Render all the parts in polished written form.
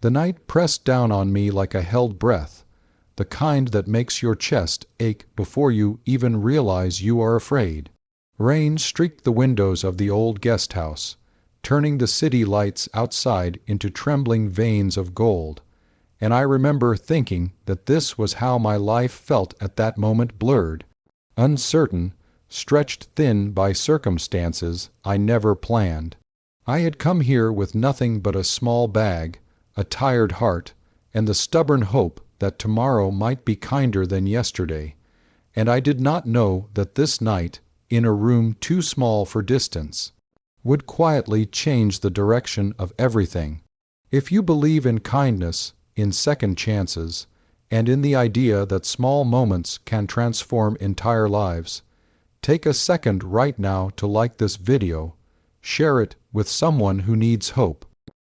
The night pressed down on me like a held breath, the kind that makes your chest ache before you even realize you are afraid. Rain streaked the windows of the old guest house, turning the city lights outside into trembling veins of gold, and I remember thinking that this was how my life felt at that moment, blurred, uncertain, stretched thin by circumstances I never planned. I had come here with nothing but a small bag, a tired heart, and the stubborn hope that tomorrow might be kinder than yesterday, and I did not know that this night, in a room too small for distance, would quietly change the direction of everything. If you believe in kindness, in second chances, and in the idea that small moments can transform entire lives, take a second right now to like this video, share it with someone who needs hope,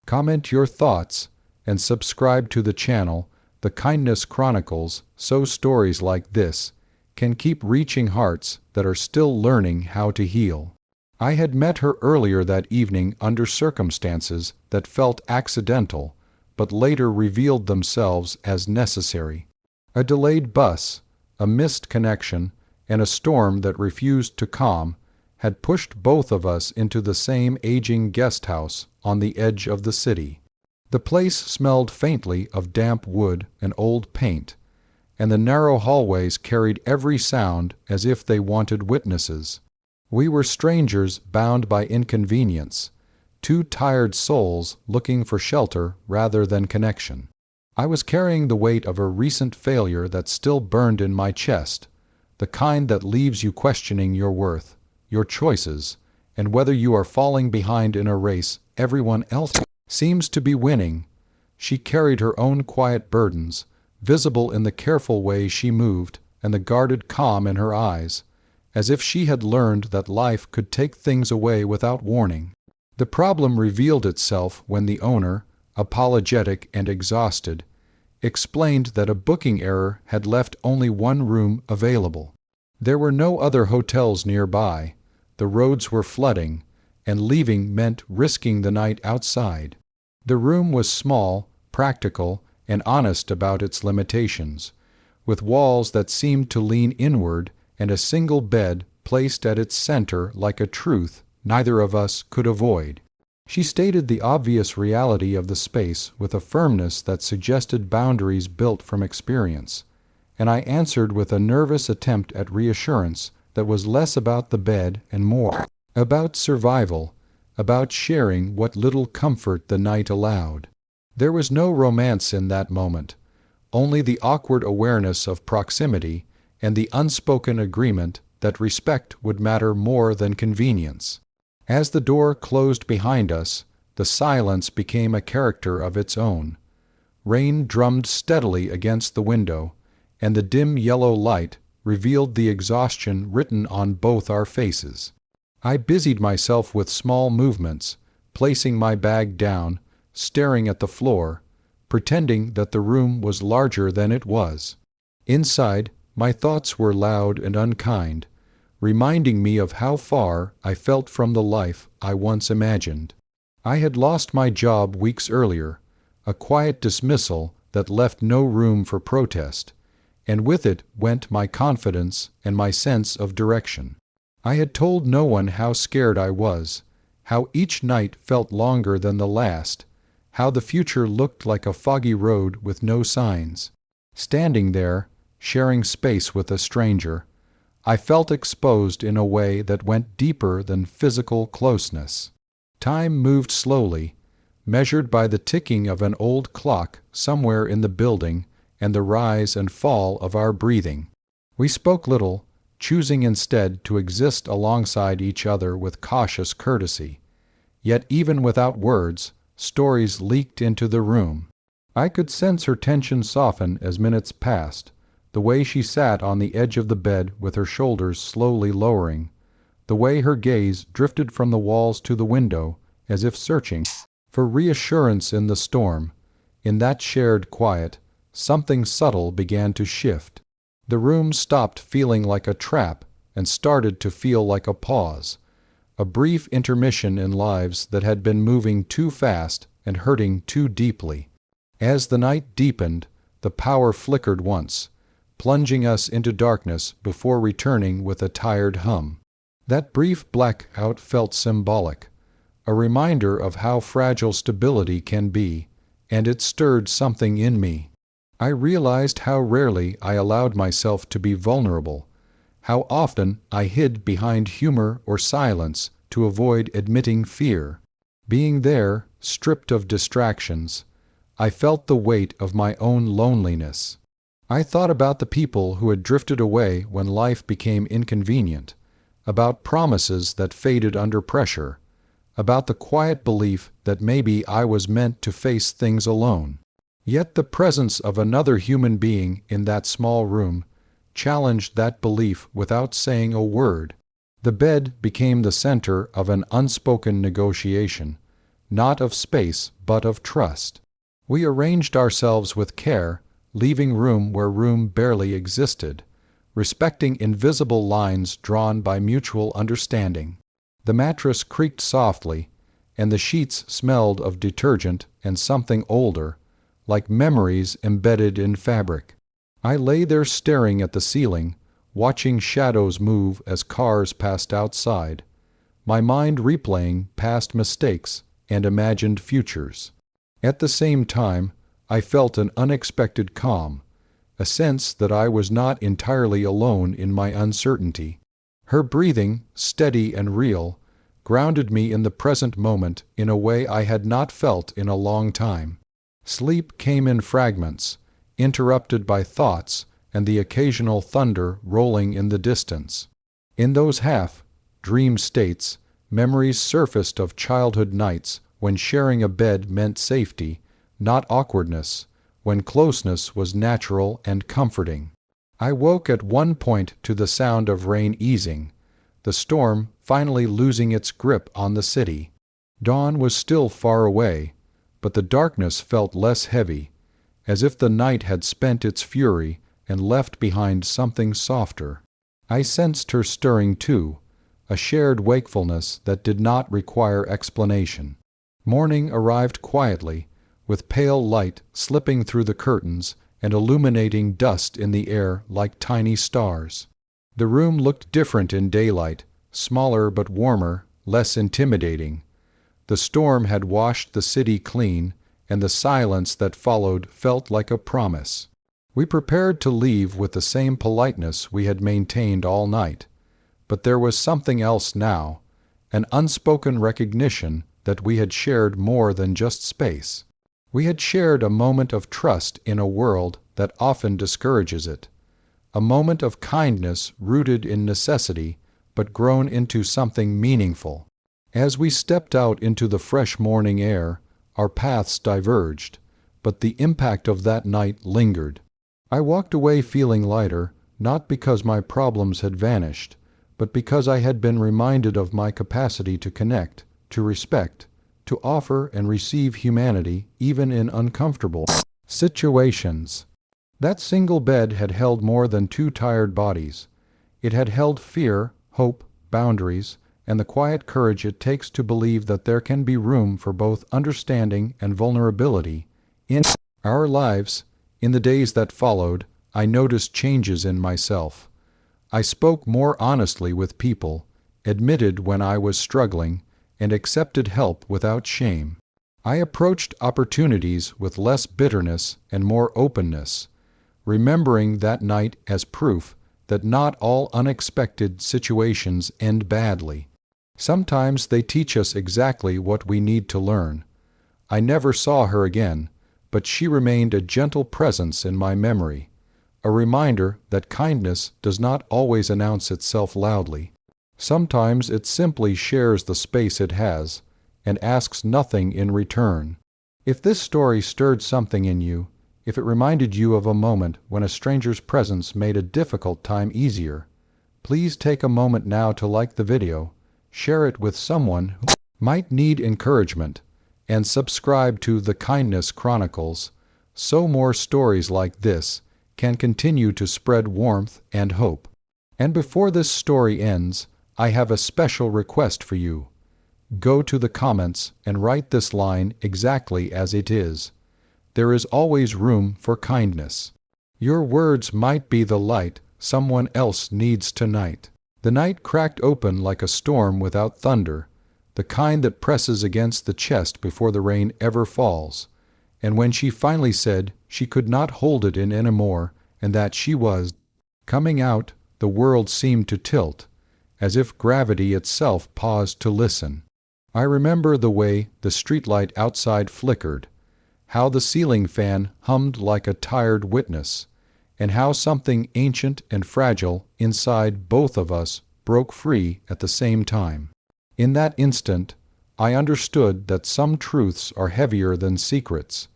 comment your thoughts, and subscribe to the channel, The Kindness Chronicles, so stories like this can keep reaching hearts that are still learning how to heal. I had met her earlier that evening under circumstances that felt accidental, but later revealed themselves as necessary. A delayed bus, a missed connection, and a storm that refused to calm had pushed both of us into the same aging guest house on the edge of the city. The place smelled faintly of damp wood and old paint, and the narrow hallways carried every sound as if they wanted witnesses. We were strangers bound by inconvenience, two tired souls looking for shelter rather than connection. I was carrying the weight of a recent failure that still burned in my chest, the kind that leaves you questioning your worth, your choices, and whether you are falling behind in a race everyone else seems to be winning. She carried her own quiet burdens, visible in the careful way she moved and the guarded calm in her eyes, as if she had learned that life could take things away without warning. The problem revealed itself when the owner, apologetic and exhausted, explained that a booking error had left only one room available. There were no other hotels nearby, the roads were flooding, and leaving meant risking the night outside. The room was small, practical, and honest about its limitations, with walls that seemed to lean inward and a single bed placed at its center like a truth neither of us could avoid. She stated the obvious reality of the space with a firmness that suggested boundaries built from experience, and I answered with a nervous attempt at reassurance that was less about the bed and more about survival, about sharing what little comfort the night allowed. There was no romance in that moment, only the awkward awareness of proximity and the unspoken agreement that respect would matter more than convenience. As the door closed behind us, the silence became a character of its own. Rain drummed steadily against the window, and the dim yellow light revealed the exhaustion written on both our faces. I busied myself with small movements, placing my bag down, staring at the floor, pretending that the room was larger than it was. Inside, my thoughts were loud and unkind, reminding me of how far I felt from the life I once imagined. I had lost my job weeks earlier, a quiet dismissal that left no room for protest, and with it went my confidence and my sense of direction. I had told no one how scared I was, how each night felt longer than the last, how the future looked like a foggy road with no signs. Standing there, sharing space with a stranger, I felt exposed in a way that went deeper than physical closeness. Time moved slowly, measured by the ticking of an old clock somewhere in the building and the rise and fall of our breathing. We spoke little, choosing instead to exist alongside each other with cautious courtesy. Yet even without words, stories leaked into the room. I could sense her tension soften as minutes passed, the way she sat on the edge of the bed with her shoulders slowly lowering, the way her gaze drifted from the walls to the window as if searching for reassurance in the storm. In that shared quiet, something subtle began to shift. The room stopped feeling like a trap and started to feel like a pause, a brief intermission in lives that had been moving too fast and hurting too deeply. As the night deepened, the power flickered once, plunging us into darkness before returning with a tired hum. That brief blackout felt symbolic, a reminder of how fragile stability can be, and it stirred something in me. I realized how rarely I allowed myself to be vulnerable, how often I hid behind humor or silence to avoid admitting fear. Being there, stripped of distractions, I felt the weight of my own loneliness. I thought about the people who had drifted away when life became inconvenient, about promises that faded under pressure, about the quiet belief that maybe I was meant to face things alone. Yet the presence of another human being in that small room challenged that belief without saying a word. The bed became the center of an unspoken negotiation, not of space but of trust. We arranged ourselves with care, leaving room where room barely existed, respecting invisible lines drawn by mutual understanding. The mattress creaked softly, and the sheets smelled of detergent and something older, like memories embedded in fabric. I lay there staring at the ceiling, watching shadows move as cars passed outside, my mind replaying past mistakes and imagined futures. At the same time, I felt an unexpected calm, a sense that I was not entirely alone in my uncertainty. Her breathing, steady and real, grounded me in the present moment in a way I had not felt in a long time. Sleep came in fragments, interrupted by thoughts and the occasional thunder rolling in the distance. In those half-dream states, memories surfaced of childhood nights when sharing a bed meant safety, not awkwardness, when closeness was natural and comforting. I woke at one point to the sound of rain easing, the storm finally losing its grip on the city. Dawn was still far away, but the darkness felt less heavy, as if the night had spent its fury and left behind something softer. I sensed her stirring too, a shared wakefulness that did not require explanation. Morning arrived quietly, with pale light slipping through the curtains and illuminating dust in the air like tiny stars. The room looked different in daylight, smaller but warmer, less intimidating. The storm had washed the city clean, and the silence that followed felt like a promise. We prepared to leave with the same politeness we had maintained all night, but there was something else now, an unspoken recognition that we had shared more than just space. We had shared a moment of trust in a world that often discourages it, a moment of kindness rooted in necessity but grown into something meaningful. As we stepped out into the fresh morning air, our paths diverged, but the impact of that night lingered. I walked away feeling lighter, not because my problems had vanished, but because I had been reminded of my capacity to connect, to respect, to offer and receive humanity even in uncomfortable situations. That single bed had held more than two tired bodies. It had held fear, hope, boundaries, and the quiet courage it takes to believe that there can be room for both understanding and vulnerability in our lives. In the days that followed, I noticed changes in myself. I spoke more honestly with people, admitted when I was struggling, and accepted help without shame. I approached opportunities with less bitterness and more openness, remembering that night as proof that not all unexpected situations end badly. Sometimes they teach us exactly what we need to learn. I never saw her again, but she remained a gentle presence in my memory, a reminder that kindness does not always announce itself loudly. Sometimes it simply shares the space it has and asks nothing in return. If this story stirred something in you, if it reminded you of a moment when a stranger's presence made a difficult time easier, please take a moment now to like the video, share it with someone who might need encouragement, and subscribe to The Kindness Chronicles, so more stories like this can continue to spread warmth and hope. And before this story ends, I have a special request for you. Go to the comments and write this line exactly as it is. there is always room for kindness. Your words might be the light someone else needs tonight. The night cracked open like a storm without thunder, the kind that presses against the chest before the rain ever falls. And when she finally said she could not hold it in anymore and that she was coming out, the world seemed to tilt, as if gravity itself paused to listen. I remember the way the streetlight outside flickered, how the ceiling fan hummed like a tired witness, and how something ancient and fragile inside both of us broke free at the same time. In that instant, I understood that some truths are heavier than secrets,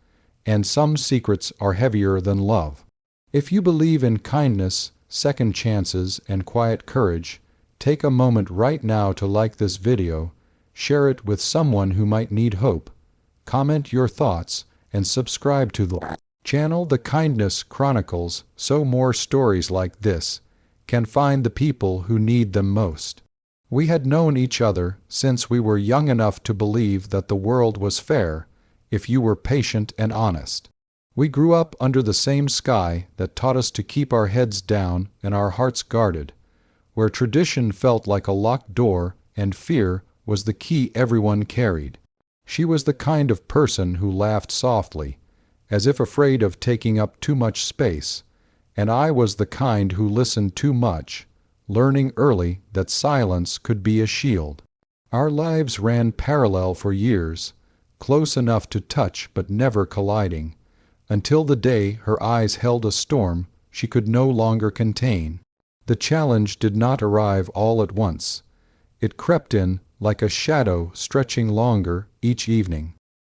and some secrets are heavier than love. If you believe in kindness, second chances, and quiet courage, take a moment right now to like this video, share it with someone who might need hope, comment your thoughts, and subscribe to the channel The Kindness Chronicles so more stories like this can find the people who need them most. We had known each other since we were young enough to believe that the world was fair if you were patient and honest. We grew up under the same sky that taught us to keep our heads down and our hearts guarded, where tradition felt like a locked door and fear was the key everyone carried. She was the kind of person who laughed softly, as if afraid of taking up too much space, and I was the kind who listened too much, learning early that silence could be a shield. Our lives ran parallel for years, close enough to touch but never colliding, until the day her eyes held a storm she could no longer contain. The challenge did not arrive all at once. It crept in like a shadow stretching longer each evening.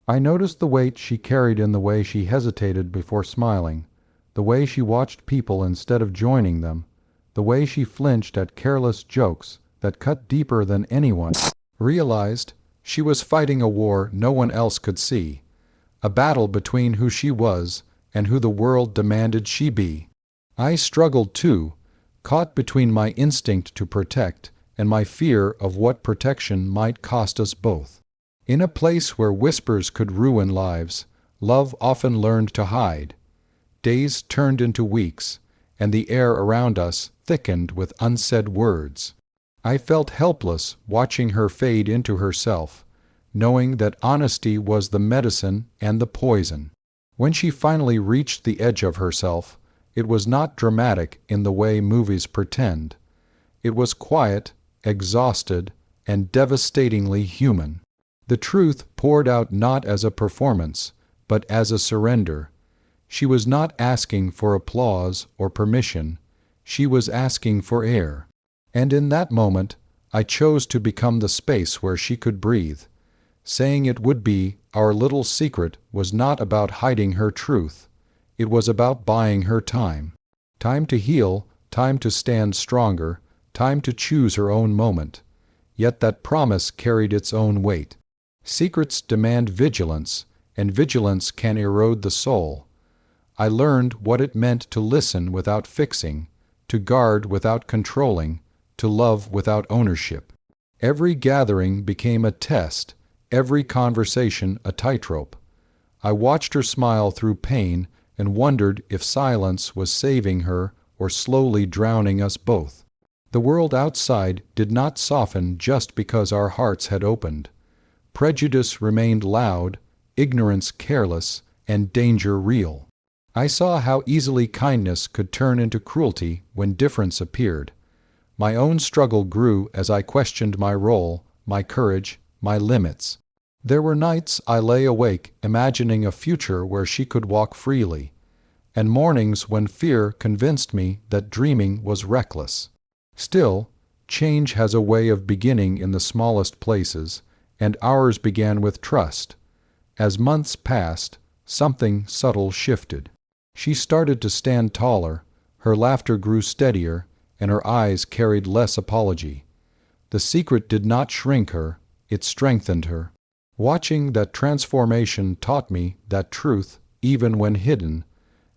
I noticed the weight she carried in the way she hesitated before smiling, the way she watched people instead of joining them, the way she flinched at careless jokes that cut deeper than anyone realized. She was fighting a war no one else could see, a battle between who she was and who the world demanded she be. I struggled too, caught between my instinct to protect and my fear of what protection might cost us both. In a place where whispers could ruin lives, love often learned to hide. Days turned into weeks, and the air around us thickened with unsaid words. I felt helpless watching her fade into herself, knowing that honesty was the medicine and the poison. When she finally reached the edge of herself, it was not dramatic in the way movies pretend. It was quiet, exhausted, and devastatingly human. The truth poured out not as a performance, but as a surrender. She was not asking for applause or permission. She was asking for air. And in that moment, I chose to become the space where she could breathe. Saying it would be our little secret was not about hiding her truth. It was about buying her time. Time to heal, time to stand stronger, time to choose her own moment. Yet that promise carried its own weight. Secrets demand vigilance, and vigilance can erode the soul. I learned what it meant to listen without fixing, to guard without controlling, to love without ownership. Every gathering became a test, every conversation a tightrope. I watched her smile through pain and wondered if silence was saving her or slowly drowning us both. The world outside did not soften just because our hearts had opened. Prejudice remained loud, ignorance careless, and danger real. I saw how easily kindness could turn into cruelty when difference appeared. My own struggle grew as I questioned my role, my courage, my limits. There were nights I lay awake imagining a future where she could walk freely, and mornings when fear convinced me that dreaming was reckless. Still, change has a way of beginning in the smallest places, and ours began with trust. As months passed, something subtle shifted. She started to stand taller, her laughter grew steadier, and her eyes carried less apology. The secret did not shrink her, it strengthened her. Watching that transformation taught me that truth, even when hidden,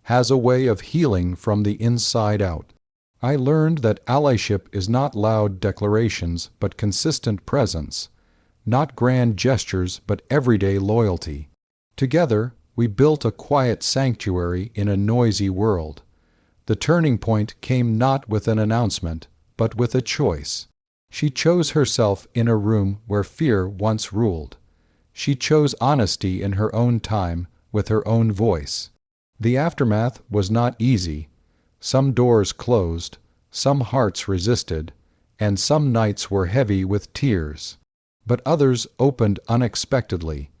has a way of healing from the inside out. I learned that allyship is not loud declarations but consistent presence, not grand gestures but everyday loyalty. Together, We built a quiet sanctuary in a noisy world. The turning point came not with an announcement, but with a choice. She chose herself in a room where fear once ruled. She chose honesty in her own time, with her own voice. The aftermath was not easy. Some doors closed, some hearts resisted, and some nights were heavy with tears. But others opened unexpectedly.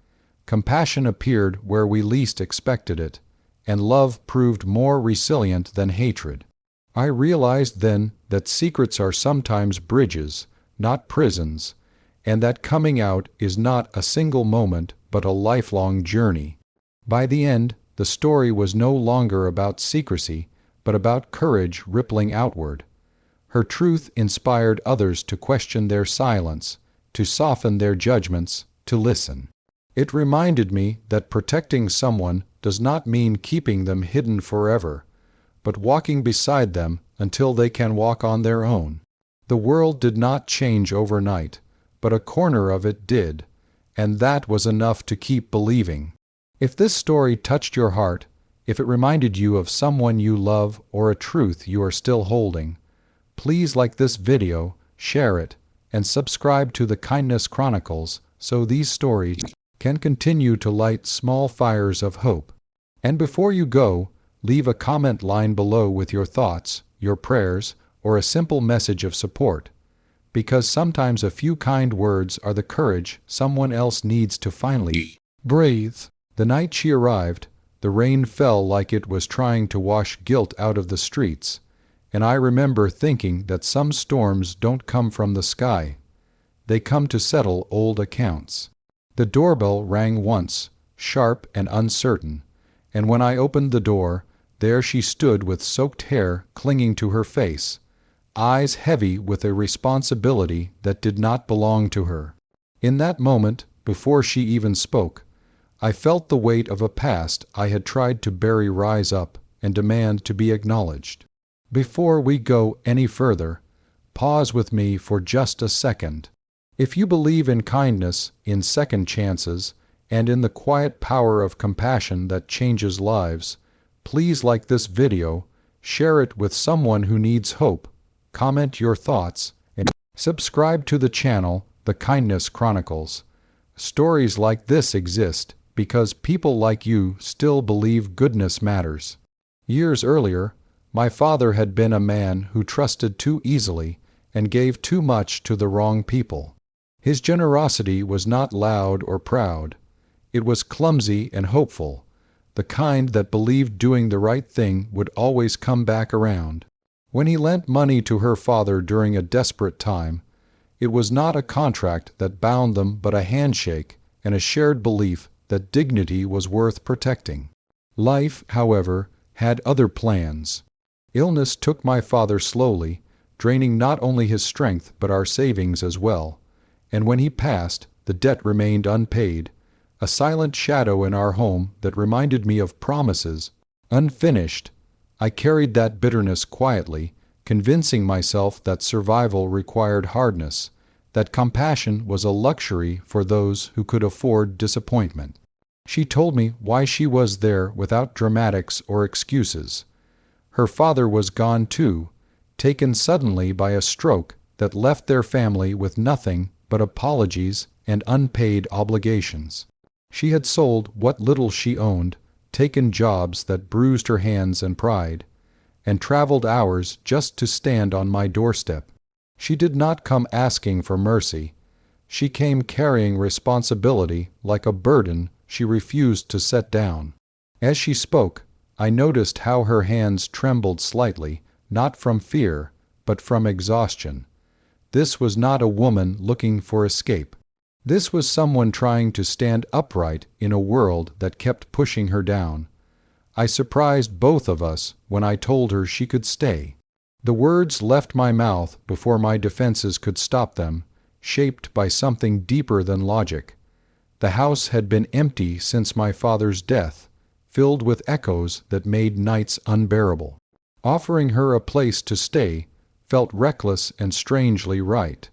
Compassion appeared where we least expected it, and love proved more resilient than hatred. I realized then that secrets are sometimes bridges, not prisons, and that coming out is not a single moment but a lifelong journey. By the end, the story was no longer about secrecy, but about courage rippling outward. Her truth inspired others to question their silence, to soften their judgments, to listen. It reminded me that protecting someone does not mean keeping them hidden forever, but walking beside them until they can walk on their own. The world did not change overnight, but a corner of it did, and that was enough to keep believing. If this story touched your heart, if it reminded you of someone you love or a truth you are still holding, please like this video, share it, and subscribe to the Kindness Chronicles so these stories can continue to light small fires of hope. And before you go, leave a comment line below with your thoughts, your prayers, or a simple message of support, because sometimes a few kind words are the courage someone else needs to finally breathe. The night she arrived, the rain fell like it was trying to wash guilt out of the streets, and I remember thinking that some storms don't come from the sky. They come to settle old accounts. The doorbell rang once, sharp and uncertain, and when I opened the door, there she stood with soaked hair clinging to her face, eyes heavy with a responsibility that did not belong to her. In that moment, before she even spoke, I felt the weight of a past I had tried to bury rise up and demand to be acknowledged. Before we go any further, pause with me for just a second. If you believe in kindness, in second chances, and in the quiet power of compassion that changes lives, please like this video, share it with someone who needs hope, comment your thoughts, and subscribe to the channel, The Kindness Chronicles. Stories like this exist because people like you still believe goodness matters. Years earlier, my father had been a man who trusted too easily and gave too much to the wrong people. His generosity was not loud or proud. It was clumsy and hopeful, the kind that believed doing the right thing would always come back around. When he lent money to her father during a desperate time, it was not a contract that bound them but a handshake and a shared belief that dignity was worth protecting. Life, however, had other plans. Illness took my father slowly, draining not only his strength but our savings as well. And when he passed, the debt remained unpaid, a silent shadow in our home that reminded me of promises unfinished. I carried that bitterness quietly, convincing myself that survival required hardness, that compassion was a luxury for those who could afford disappointment. She told me why she was there without dramatics or excuses. Her father was gone too, taken suddenly by a stroke that left their family with nothing but apologies and unpaid obligations. She had sold what little she owned, taken jobs that bruised her hands and pride, and traveled hours just to stand on my doorstep. She did not come asking for mercy. She came carrying responsibility like a burden she refused to set down. As she spoke, I noticed how her hands trembled slightly, not from fear, but from exhaustion. This was not a woman looking for escape. This was someone trying to stand upright in a world that kept pushing her down. I surprised both of us when I told her she could stay. The words left my mouth before my defenses could stop them, shaped by something deeper than logic. The house had been empty since my father's death, filled with echoes that made nights unbearable. Offering her a place to stay felt reckless and strangely right,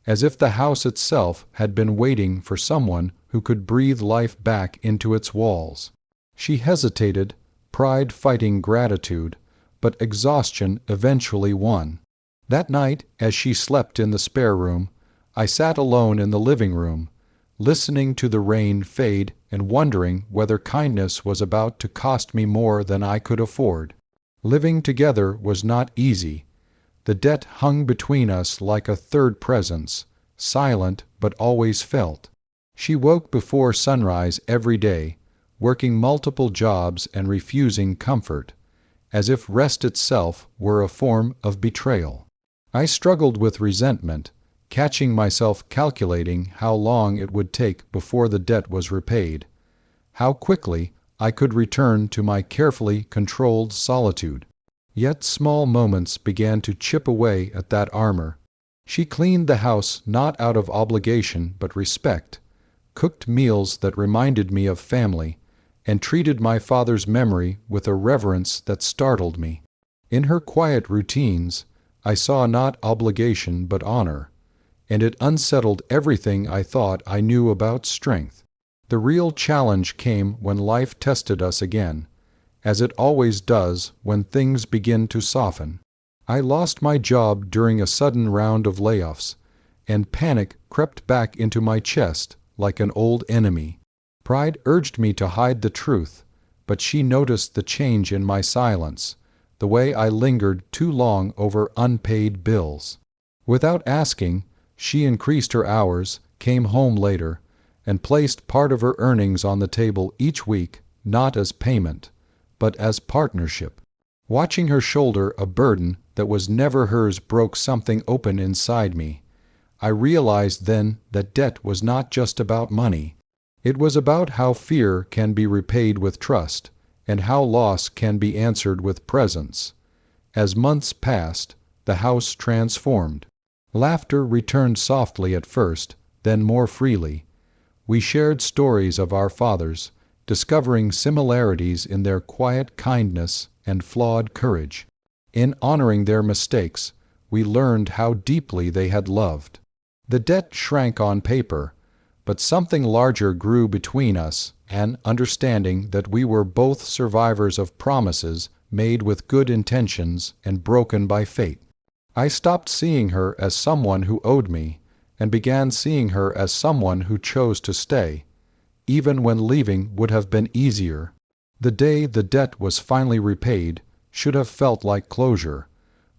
as if the house itself had been waiting for someone who could breathe life back into its walls. She hesitated, pride fighting gratitude, but exhaustion eventually won. That night, as she slept in the spare room, I sat alone in the living room, listening to the rain fade and wondering whether kindness was about to cost me more than I could afford. Living together was not easy. The debt hung between us like a third presence, silent but always felt. She woke before sunrise every day, working multiple jobs and refusing comfort, as if rest itself were a form of betrayal. I struggled with resentment, catching myself calculating how long it would take before the debt was repaid, how quickly I could return to my carefully controlled solitude. Yet small moments began to chip away at that armor. She cleaned the house not out of obligation but respect, cooked meals that reminded me of family, and treated my father's memory with a reverence that startled me. In her quiet routines, I saw not obligation but honor, and it unsettled everything I thought I knew about strength. The real challenge came when life tested us again, as it always does when things begin to soften. I lost my job during a sudden round of layoffs, and panic crept back into my chest like an old enemy. Pride urged me to hide the truth, but she noticed the change in my silence, the way I lingered too long over unpaid bills. Without asking, she increased her hours, came home later, and placed part of her earnings on the table each week, not as payment, but as partnership. Watching her shoulder a burden that was never hers broke something open inside me. I realized then that debt was not just about money. It was about how fear can be repaid with trust, and how loss can be answered with presence. As months passed, the house transformed. Laughter returned softly at first, then more freely. We shared stories of our fathers, discovering similarities in their quiet kindness and flawed courage. In honoring their mistakes, we learned how deeply they had loved. The debt shrank on paper, but something larger grew between us, an understanding that we were both survivors of promises made with good intentions and broken by fate. I stopped seeing her as someone who owed me, and began seeing her as someone who chose to stay, even when leaving would have been easier. The day the debt was finally repaid should have felt like closure,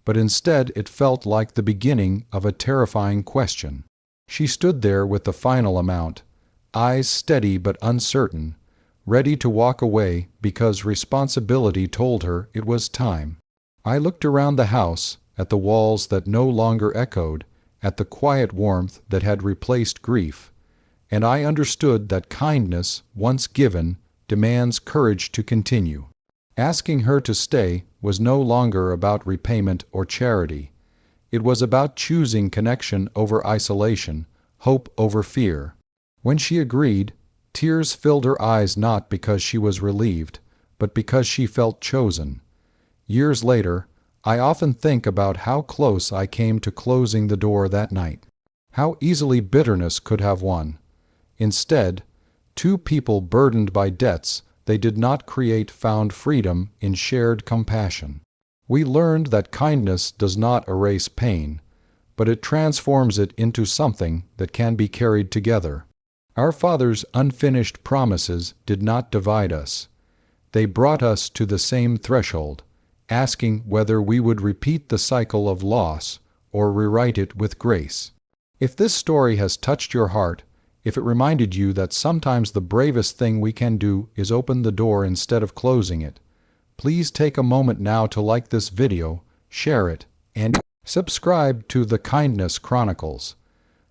but instead it felt like the beginning of a terrifying question. She stood there with the final amount, eyes steady but uncertain, ready to walk away because responsibility told her it was time. I looked around the house, at the walls that no longer echoed, at the quiet warmth that had replaced grief, and I understood that kindness, once given, demands courage to continue. Asking her to stay was no longer about repayment or charity. It was about choosing connection over isolation, hope over fear. When she agreed, tears filled her eyes not because she was relieved, but because she felt chosen. Years later, I often think about how close I came to closing the door that night. How easily bitterness could have won. Instead, two people burdened by debts they did not create found freedom in shared compassion. We learned that kindness does not erase pain, but it transforms it into something that can be carried together. Our Father's unfinished promises did not divide us. They brought us to the same threshold, asking whether we would repeat the cycle of loss or rewrite it with grace. If this story has touched your heart, if it reminded you that sometimes the bravest thing we can do is open the door instead of closing it, please take a moment now to like this video, share it, and subscribe to the Kindness Chronicles.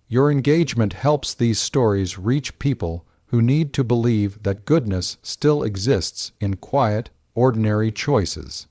Your engagement helps these stories reach people who need to believe that goodness still exists in quiet, ordinary choices.